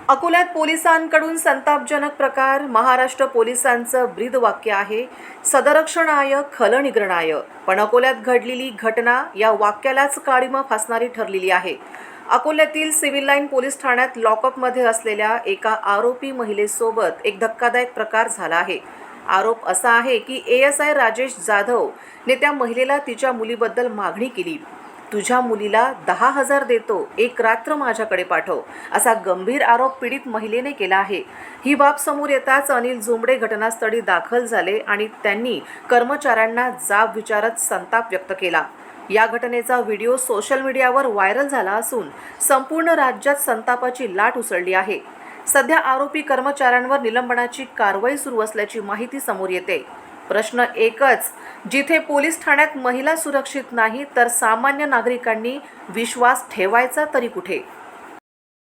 अकोल्यात पोलिसांकडून संतापजनक प्रकार. महाराष्ट्र पोलिसांचं ब्रीदवाक्य आहे, सदरक्षणाय खलनिग्रहणाय. पण अकोल्यात घडलेली घटना या वाक्यालाच काळिमा फासणारी ठरलेली आहे. अकोल्यातील सिव्हिल लाईन पोलीस ठाण्यात लॉकअपमध्ये असलेल्या एका आरोपी महिलेसोबत एक धक्कादायक प्रकार झाला आहे. आरोप असा आहे की ASI राजेश जाधव ने त्या महिलेला तिच्या मुलीबद्दल मागणी केली. तुझ्या मुलीला 10,000 देतो, एक रात्र माझ्याकडे पाठव, असा गंभीर आरोप पीडित महिलेने केला आहे. ही बाब समोर येताच अनिल जुंबडे घटनास्थळी दाखल झाले आणि त्यांनी कर्मचाऱ्यांना जाब विचारत संताप व्यक्त केला. या घटनेचा व्हिडिओ सोशल मीडियावर व्हायरल झाला असून संपूर्ण राज्यात संतापाची लाट उसळली आहे. सध्या आरोपी कर्मचाऱ्यांवर निलंबनाची कारवाई सुरू असल्याची माहिती समोर येते. प्रश्न एकच, जिथे पोलीस ठाण्यात महिला सुरक्षित नाही तर सामान्य नागरिकांनी विश्वास ठेवायचा तरी कुठे?